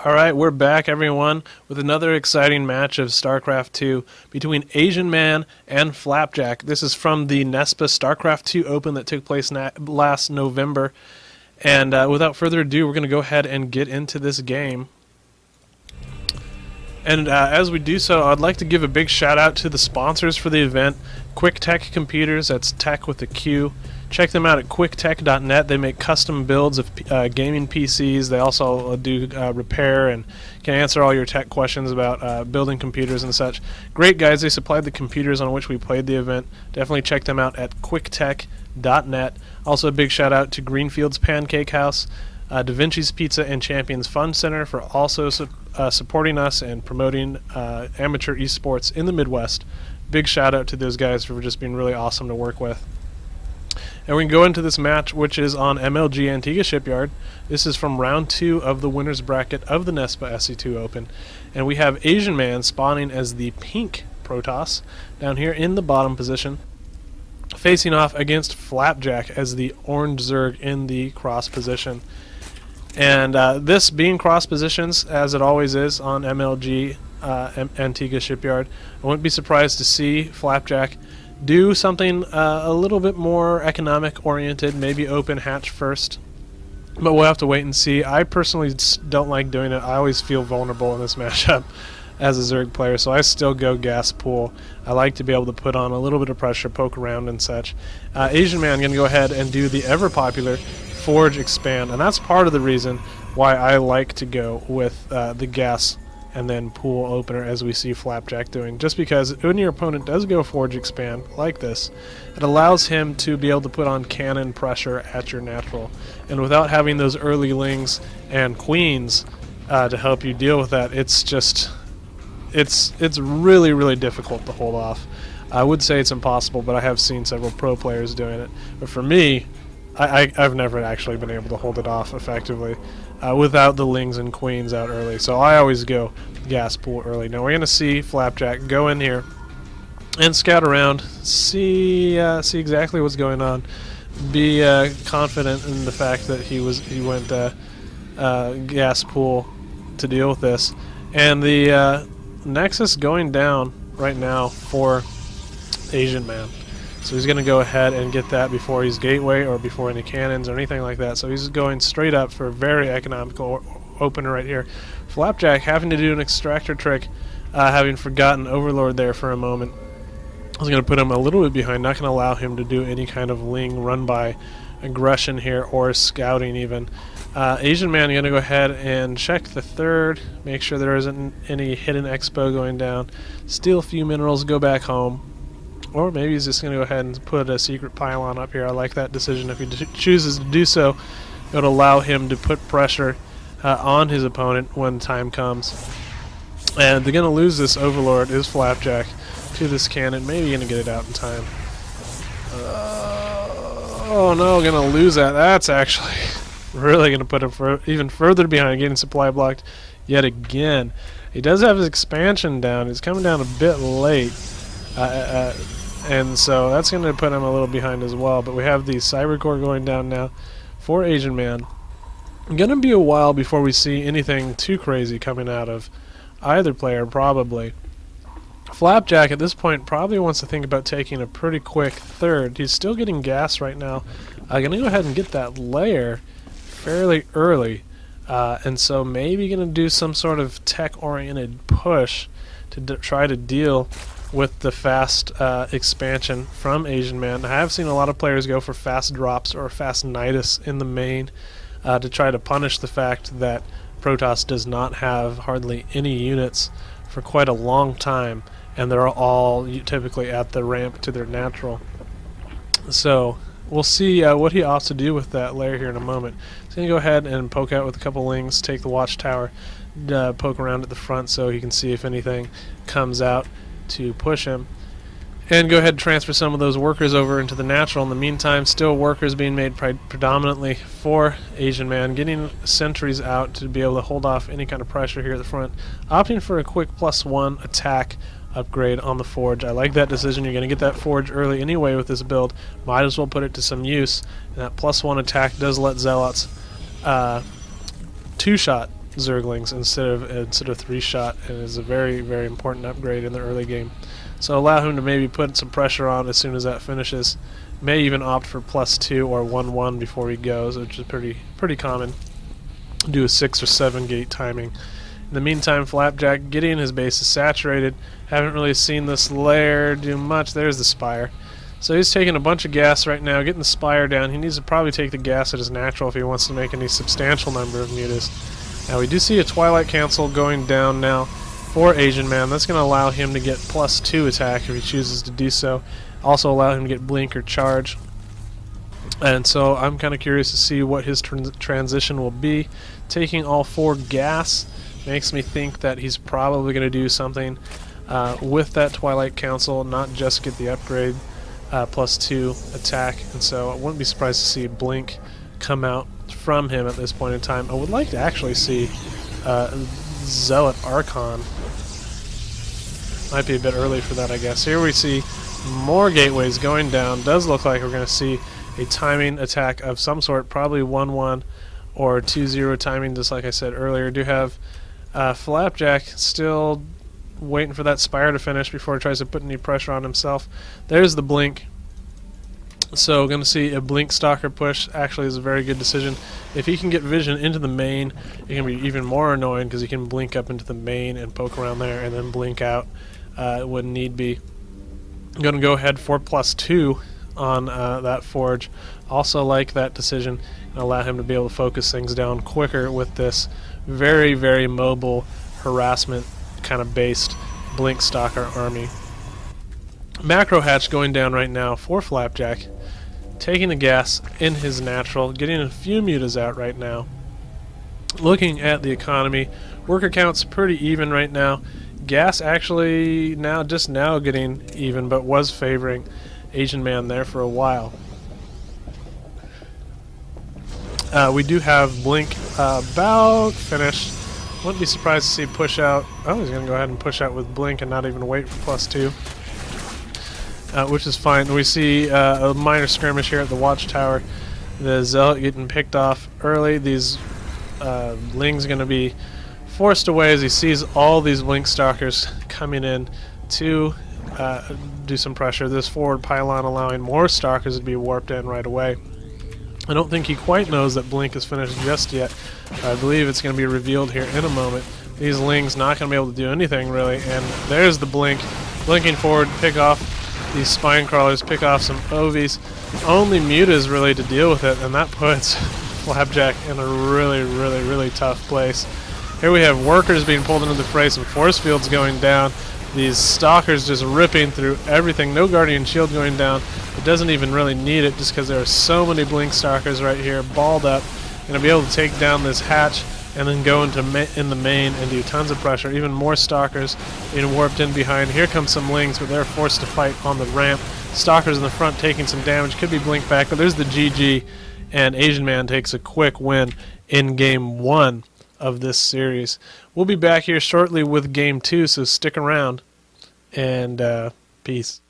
Alright, we're back, everyone, with another exciting match of StarCraft 2 between Azianman and Flapjack. This is from the NESPA StarCraft 2 Open that took place last November. And without further ado, we're going to go ahead and get into this game. And as we do so, I'd like to give a big shout out to the sponsors for the event, Quick Tech Computers, that's tech with a Q. Check them out at quicktech.net. They make custom builds of gaming PCs. They also do repair and can answer all your tech questions about building computers and such. Great guys. They supplied the computers on which we played the event. Definitely check them out at quicktech.net. Also a big shout out to Greenfield's Pancake House, Da Vinci's Pizza, and Champions Fun Center for also supporting us and promoting amateur esports in the Midwest. Big shout out to those guys for just being really awesome to work with. And we can go into this match, which is on MLG Antigua Shipyard. This is from round 2 of the winner's bracket of the NESPA SC2 Open. And we have Azianman spawning as the pink Protoss down here in the bottom position, facing off against Flapjack as the orange Zerg in the cross position. And this being cross positions, as it always is on MLG Antigua Shipyard, I wouldn't be surprised to see Flapjack do something a little bit more economic oriented, maybe open hatch first, but we'll have to wait and see. I personally don't like doing it. I always feel vulnerable in this matchup as a Zerg player, so I still go gas pool. I like to be able to put on a little bit of pressure, poke around and such. Azianman going to go ahead and do the ever popular Forge Expand, and that's part of the reason why I like to go with the gas and then pool opener, as we see Flapjack doing. Just because when your opponent does go Forge Expand like this, it allows him to be able to put on cannon pressure at your natural. And without having those early lings and queens to help you deal with that, it's really, really difficult to hold off. I would say it's impossible, but I have seen several pro players doing it. But for me, I've never actually been able to hold it off effectively without the lings and queens out early. So I always go gas pool early. Now we're going to see Flapjack go in here and scout around, see exactly what's going on, be confident in the fact that he went gas pool to deal with this. And the Nexus going down right now for Azianman. So he's going to go ahead and get that before he's gateway or before any cannons or anything like that. So he's going straight up for a very economical opener right here. Flapjack having to do an extractor trick, having forgotten Overlord there for a moment. I was going to put him a little bit behind, not going to allow him to do any kind of ling run by aggression here or scouting even. Azianman going to go ahead and check the third, make sure there isn't any hidden expo going down, steal a few minerals, go back home. Or maybe he's just going to go ahead and put a secret pylon up here. I like that decision. If he chooses to do so, it would allow him to put pressure on his opponent when time comes. And they're going to lose this Overlord is Flapjack to this cannon. Maybe going to get it out in time. Oh no, going to lose that. That's actually really going to put him even further behind, getting supply blocked yet again. He does have his expansion down. He's coming down a bit late. And so that's going to put him a little behind as well. But we have the Cyber Core going down now for Azianman. Going to be a while before we see anything too crazy coming out of either player, probably. Flapjack at this point probably wants to think about taking a pretty quick third. He's still getting gas right now. Going to go ahead and get that layer fairly early. And so maybe going to do some sort of tech-oriented push to try to deal with the fast expansion from Azianman. I have seen a lot of players go for fast drops or fast nidus in the main to try to punish the fact that Protoss does not have hardly any units for quite a long time, and they're all typically at the ramp to their natural. So we'll see what he opts to do with that layer here in a moment. He's going to go ahead and poke out with a couple lings, take the watchtower, poke around at the front so he can see if anything comes out to push him, and go ahead and transfer some of those workers over into the natural. In the meantime, still workers being made predominantly for Azianman, getting sentries out to be able to hold off any kind of pressure here at the front, opting for a quick +1 attack upgrade on the Forge. I like that decision. You're going to get that Forge early anyway with this build. Might as well put it to some use, and that +1 attack does let Zealots two-shot Zerglings instead of 3-shot, and is a very, very important upgrade in the early game. So allow him to maybe put some pressure on as soon as that finishes. May even opt for +2 or 1-1 before he goes, which is pretty common. Do a 6 or 7 gate timing. In the meantime, Flapjack getting his bases saturated. Haven't really seen this lair do much. There's the Spire. So he's taking a bunch of gas right now, getting the Spire down. He needs to probably take the gas at his natural if he wants to make any substantial number of mutas. Now we do see a Twilight Council going down now for Azianman. That's going to allow him to get +2 attack if he chooses to do so. Also allow him to get blink or charge. And so I'm kind of curious to see what his transition will be. Taking all 4 gas makes me think that he's probably going to do something with that Twilight Council, not just get the upgrade +2 attack. And so I wouldn't be surprised to see blink come out from him at this point in time. I would like to actually see Zealot Archon. Might be a bit early for that, I guess. Here we see more gateways going down. Does look like we're going to see a timing attack of some sort, probably 1-1 or 2-0 timing, just like I said earlier. Do have Flapjack still waiting for that Spire to finish before he tries to put any pressure on himself. There's the blink. So we're going to see a blink stalker push. Actually is a very good decision. If he can get vision into the main, it can be even more annoying because he can blink up into the main and poke around there and then blink out when need be. I'm going to go ahead for +2 on that Forge. Also like that decision and allow him to be able to focus things down quicker with this very, very mobile harassment kind of based blink stalker army. Macro hatch going down right now for Flapjack, taking the gas in his natural, getting a few mutas out right now. Looking at the economy, worker count's pretty even right now. Gas actually just now getting even, but was favoring Azianman there for a while. We do have blink about finished. Wouldn't be surprised to see push out. Oh, he's going to go ahead and push out with blink and not even wait for +2. Which is fine. We see a minor skirmish here at the watchtower. The Zealot getting picked off early. These Ling's going to be forced away as he sees all these blink stalkers coming in to do some pressure. This forward pylon allowing more stalkers to be warped in right away. I don't think he quite knows that blink is finished just yet. I believe it's going to be revealed here in a moment. These Ling's not going to be able to do anything really, and there's the blink. Blinking forward, pick off these spine crawlers, pick off some Ovies. Only mutas really to deal with it, and that puts Flapjack in a really, really, really tough place. Here we have workers being pulled into the fray, some force fields going down. These stalkers just ripping through everything. No guardian shield going down. It doesn't even really need it just because there are so many blink stalkers right here, balled up. Going to be able to take down this hatch and then go into in the main and do tons of pressure. Even more stalkers being warped in behind. Here comes some Lings, but they're forced to fight on the ramp. Stalkers in the front taking some damage. Could be blink back, but there's the GG, and Azianman takes a quick win in Game 1 of this series. We'll be back here shortly with Game 2, so stick around, and peace.